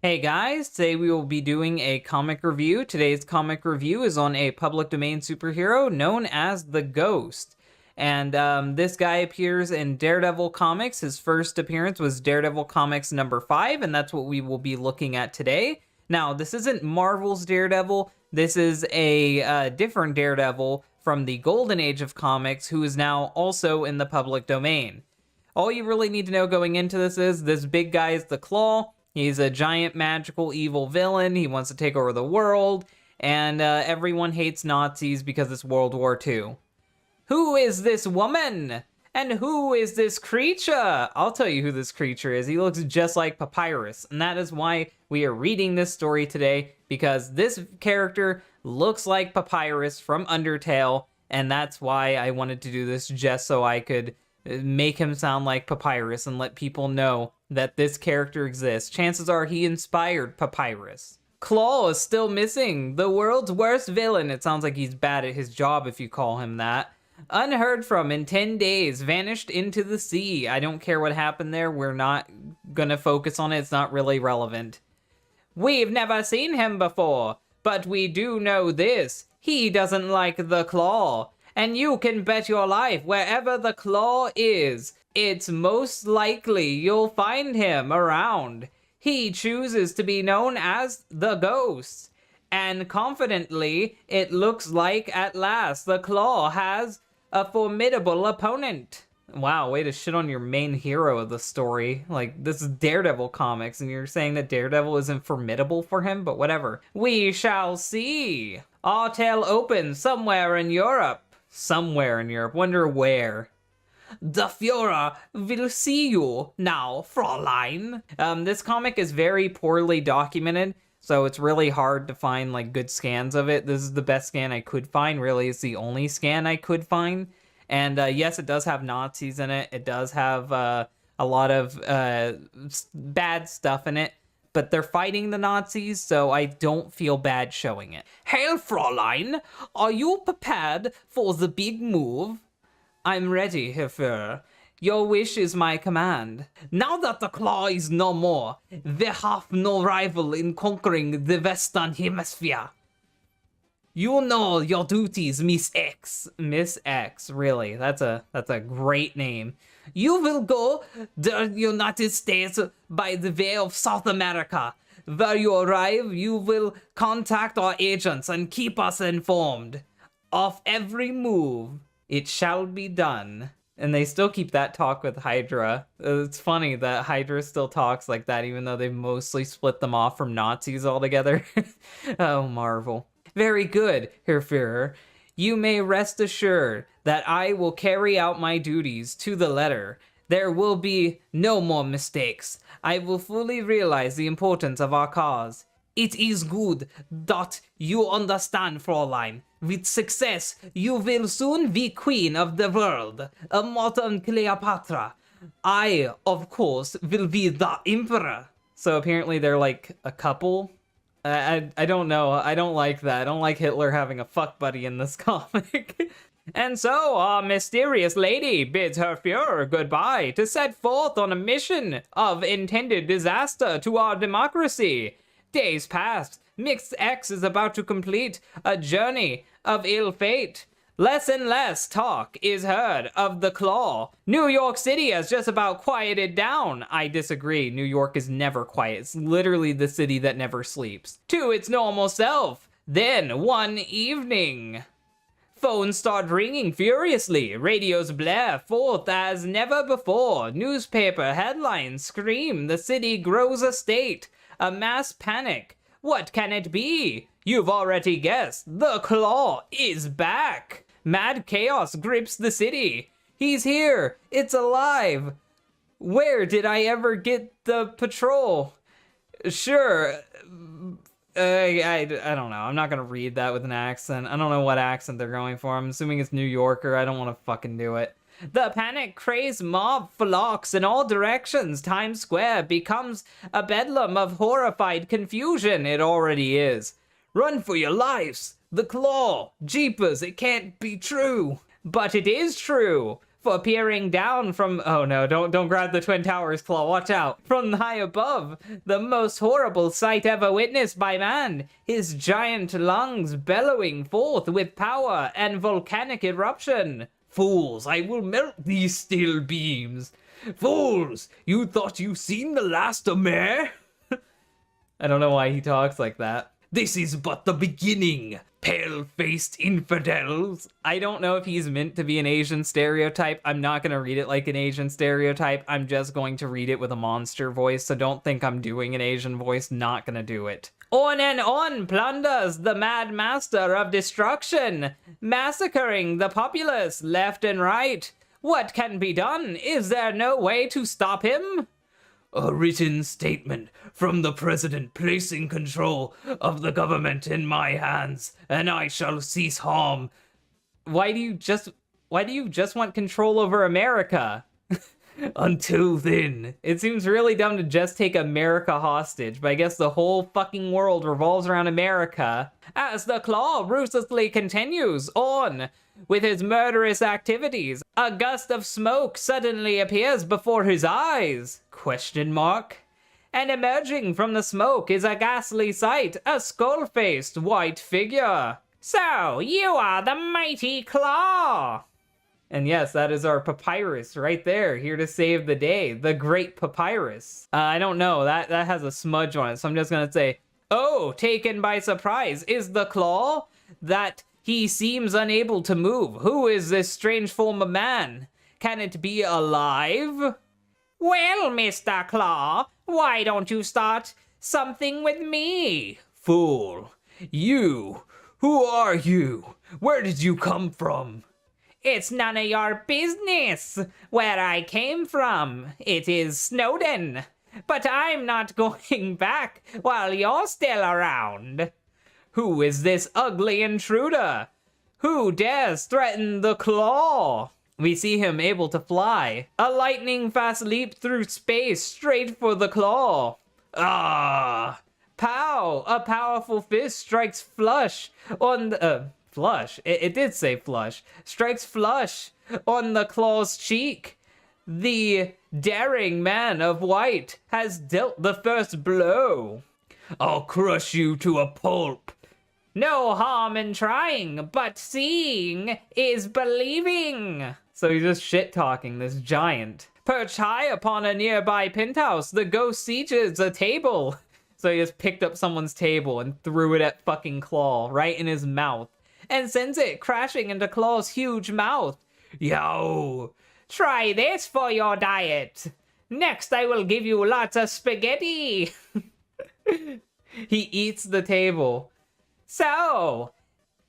Hey guys, today we will be doing a comic review. Today's comic review is on a public domain superhero known as the Ghost. And this guy appears in Daredevil Comics. His first appearance was Daredevil Comics number 5, and that's what we will be looking at today. Now, this isn't Marvel's Daredevil. This is a different Daredevil from the Golden Age of comics, who is now also in the public domain. All you really need to know going into this big guy is the Claw. He's a giant magical evil villain. He wants to take over the world, and everyone hates Nazis because it's World War II. Who is this woman? And who is this creature? I'll tell you who this creature is. He looks just like Papyrus, and that is why we are reading this story today, because this character looks like Papyrus from Undertale, and that's why I wanted to do this, just so I could make him sound like Papyrus and let people know that this character exists. Chances are he inspired Papyrus. Claw is still missing, the world's worst villain. It sounds like he's bad at his job if you call him that. Unheard from in 10 days, vanished into the sea. I don't care what happened there, we're not gonna focus on it, it's not really relevant. We've never seen him before, but we do know this. He doesn't like the Claw. And you can bet your life, wherever the Claw is, it's most likely you'll find him around. He chooses to be known as the Ghost. And confidently, it looks like at last the Claw has a formidable opponent. Wow, way to shit on your main hero of the story. Like, this is Daredevil Comics, and you're saying that Daredevil isn't formidable for him? But whatever. We shall see. Our tale opens somewhere in Europe. Somewhere in Europe. Wonder where. The Führer will see you now, Fräulein. This comic is very poorly documented, so it's really hard to find like good scans of it. This is the best scan I could find. Really, it's the only scan I could find. And yes, it does have Nazis in it. It does have a lot of bad stuff in it. But they're fighting the Nazis, so I don't feel bad showing it. Hail, Fräulein! Are you prepared for the big move? I'm ready, Herr Führer. Your wish is my command. Now that the Claw is no more, they have no rival in conquering the Western Hemisphere. You know your duties, Miss X. Miss X, really, that's a great name. You will go the United States by the way of South America. Where you arrive, you will contact our agents and keep us informed of every move. It shall be done. And they still keep that talk with Hydra. It's funny that Hydra still talks like that, even though they've mostly split them off from Nazis altogether. Oh, Marvel. Very good, Herr Führer. You may rest assured that I will carry out my duties to the letter. There will be no more mistakes. I will fully realize the importance of our cause. It is good that you understand, Fräulein. With success, you will soon be queen of the world, a modern Cleopatra. I, of course, will be the emperor. So apparently they're like a couple. I don't know. I don't like that. I don't like Hitler having a fuck buddy in this comic. And so our mysterious lady bids her Führer goodbye to set forth on a mission of intended disaster to our democracy. Days passed. Mixed X is about to complete a journey of ill fate. Less and less talk is heard of the Claw. New York City has just about quieted down. I disagree. New York is never quiet. It's literally the city that never sleeps. To its normal self. Then, one evening, phones start ringing furiously. Radios blare forth as never before. Newspaper headlines scream. The city grows a state. A mass panic. What can it be? You've already guessed. The Claw is back. Mad chaos grips the city. He's here. It's alive. Where did I ever get the patrol? Sure. I don't know. I'm not gonna read that with an accent. I don't know what accent they're going for. I'm assuming it's New Yorker. I don't want to fucking do it. The panic-crazed mob flocks in all directions. Times Square becomes a bedlam of horrified confusion. It already is. Run for your lives! The Claw! Jeepers, it can't be true! But it is true! for peering down from— oh no, don't grab the Twin Towers, Claw, watch out. From high above, the most horrible sight ever witnessed by man, his giant lungs bellowing forth with power and volcanic eruption. Fools, I will melt these steel beams. Fools, you thought you seen the last of me? I don't know why he talks like that. This is but the beginning, pale-faced infidels. I don't know if he's meant to be an Asian stereotype. I'm not going to read it like an Asian stereotype. I'm just going to read it with a monster voice, so don't think I'm doing an Asian voice. Not going to do it. On and on plunders the mad master of destruction, massacring the populace left and right. What can be done? Is there no way to stop him? A written statement from the president placing control of the government in my hands, and I shall cease harm. Why do you just want control over America? Until then. It seems really dumb to just take America hostage, but I guess the whole fucking world revolves around America. As the Claw ruthlessly continues on with his murderous activities, a gust of smoke suddenly appears before his eyes? Question mark. And emerging from the smoke is a ghastly sight, a skull-faced white figure. So, you are the mighty Claw! And yes, that is our Papyrus right there, here to save the day. The great Papyrus. I don't know, that has a smudge on it, so I'm just gonna say, oh, taken by surprise is the Claw that he seems unable to move. Who is this strange form of man? Can it be alive? Well, Mr. Claw, why don't you start something with me? Fool. You. Who are you? Where did you come from? It's none of your business where I came from. It is Snowden. But I'm not going back while you're still around. Who is this ugly intruder? Who dares threaten the Claw? We see him able to fly. A lightning-fast leap through space straight for the Claw. Ah! Pow! A powerful fist strikes flush on the... flush? It did say flush. Strikes flush on the Claw's cheek. The daring man of white has dealt the first blow. I'll crush you to a pulp. No harm in trying, but seeing is believing. So he's just shit-talking this giant. Perched high upon a nearby penthouse, the ghost sieges a table. So he just picked up someone's table and threw it at fucking Claw, right in his mouth, and sends it crashing into Claw's huge mouth. Yo, try this for your diet. Next I will give you lots of spaghetti. He eats the table. So,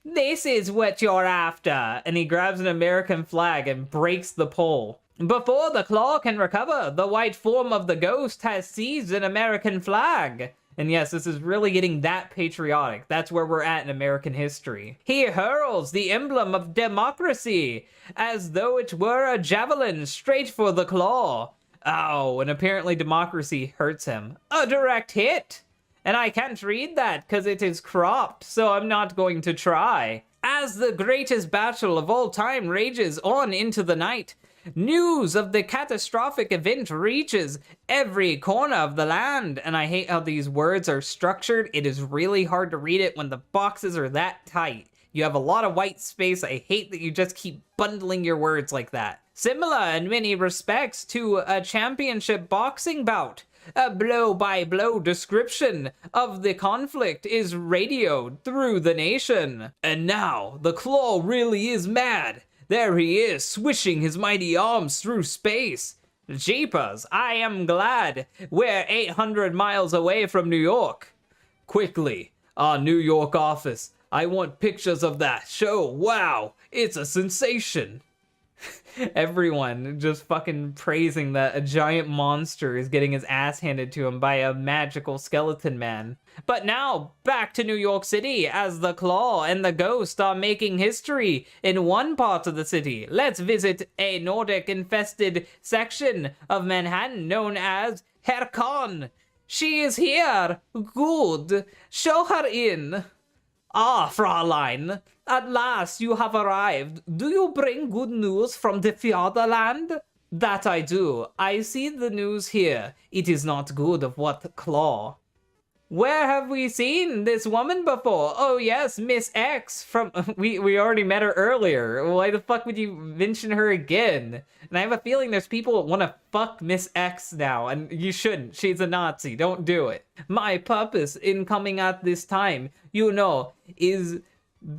this is what you're after. And he grabs an American flag and breaks the pole. Before the Claw can recover, the white form of the ghost has seized an American flag. And yes, this is really getting that patriotic. That's where we're at in American history. He hurls the emblem of democracy as though it were a javelin straight for the Claw. Ow, and apparently democracy hurts him. A direct hit. And I can't read that because it is cropped, so I'm not going to try. As the greatest battle of all time rages on into the night, news of the catastrophic event reaches every corner of the land. And I hate how these words are structured. It is really hard to read it when the boxes are that tight. You have a lot of white space. I hate that you just keep bundling your words like that. Similar in many respects to a championship boxing bout, a blow-by-blow description of the conflict is radioed through the nation. And now, the Claw really is mad. There he is, swishing his mighty arms through space. Jeepers, I am glad we're 800 miles away from New York. Quickly, our New York office. I want pictures of that show. Wow, it's a sensation. Everyone just fucking praising that a giant monster is getting his ass handed to him by a magical skeleton man. But now, back to New York City as the Claw and the Ghost are making history in one part of the city. Let's visit a Nordic-infested section of Manhattan known as Hercon. She is here. Good. Show her in. Ah, Fraulein. At last you have arrived. Do you bring good news from the Fjordaland? That I do. I see the news here. It is not good of what claw. Where have we seen this woman before? Oh yes, Miss X from... We already met her earlier. Why the fuck would you mention her again? And I have a feeling there's people that want to fuck Miss X now, and you shouldn't. She's a Nazi. Don't do it. My purpose in coming at this time, you know, is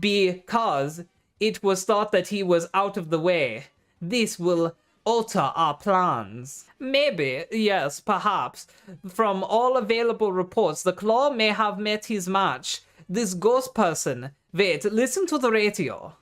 because it was thought that he was out of the way. This will alter our plans. Maybe, yes, perhaps. From all available reports, the Claw may have met his match. This ghost person. Wait, listen to the radio.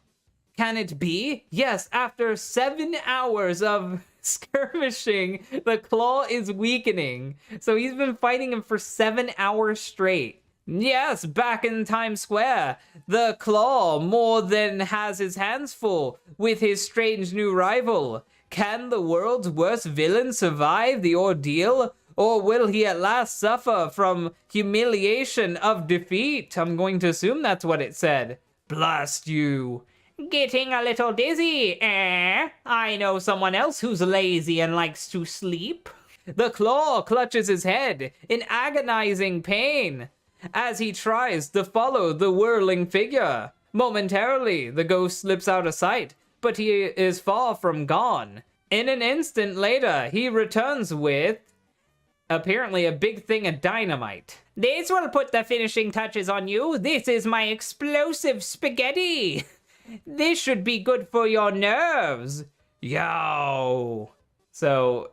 Can it be? Yes, after 7 hours of skirmishing, the Claw is weakening. So he's been fighting him for 7 hours straight. Yes, back in Times Square, the Claw more than has his hands full with his strange new rival. Can the world's worst villain survive the ordeal, or will he at last suffer from humiliation of defeat? I'm going to assume that's what it said. Blast you. Getting a little dizzy, eh? I know someone else who's lazy and likes to sleep. The Claw clutches his head in agonizing pain as he tries to follow the whirling figure. Momentarily, the ghost slips out of sight, but he is far from gone. In an instant later, he returns with, apparently, a big thing of dynamite. This will put the finishing touches on you. This is my explosive spaghetti. This should be good for your nerves. Yo. So,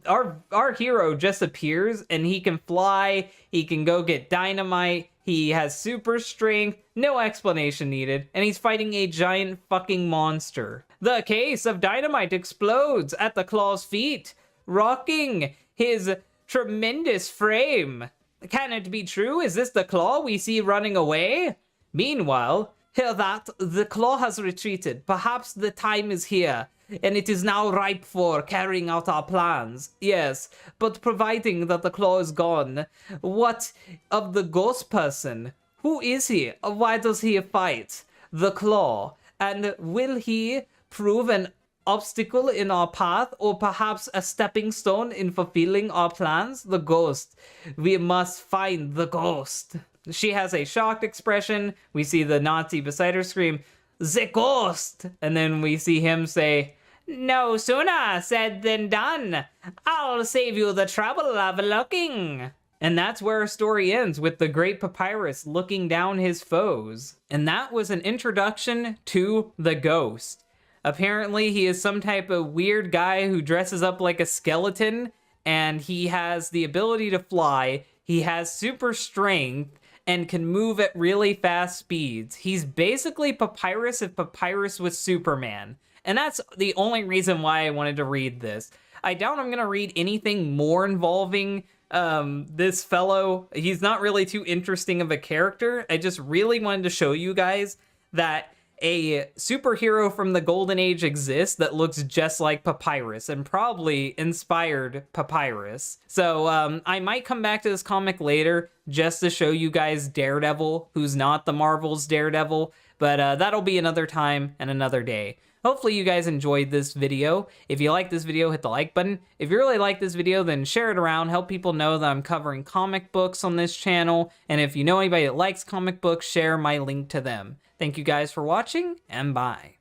our hero just appears, and he can fly, he can go get dynamite, he has super strength, no explanation needed, and he's fighting a giant fucking monster. The case of dynamite explodes at the Claw's feet, rocking his tremendous frame. Can it be true? Is this the Claw we see running away? Meanwhile, hear that, the Claw has retreated. Perhaps the time is here, and it is now ripe for carrying out our plans. Yes, but providing that the Claw is gone, what of the ghost person? Who is he? Why does he fight? The Claw. And will he prove an obstacle in our path, or perhaps a stepping stone in fulfilling our plans? The ghost. We must find the ghost. She has a shocked expression. We see the Nazi beside her scream, "The ghost!" And then we see him say, "No sooner said than done. I'll save you the trouble of looking." And that's where our story ends, with the great Papyrus looking down his foes. And that was an introduction to the ghost. Apparently, he is some type of weird guy who dresses up like a skeleton, and he has the ability to fly. He has super strength and can move at really fast speeds. He's basically Papyrus if Papyrus was Superman. And that's the only reason why I wanted to read this. I doubt I'm going to read anything more involving this fellow. He's not really too interesting of a character. I just really wanted to show you guys that a superhero from the Golden Age exists that looks just like Papyrus and probably inspired Papyrus. So I might come back to this comic later just to show you guys Daredevil, who's not the Marvel's Daredevil, but that'll be another time and another day. Hopefully you guys enjoyed this video. If you like this video, hit the like button. If you really like this video, then share it around. Help people know that I'm covering comic books on this channel. And if you know anybody that likes comic books, share my link to them. Thank you guys for watching, and bye.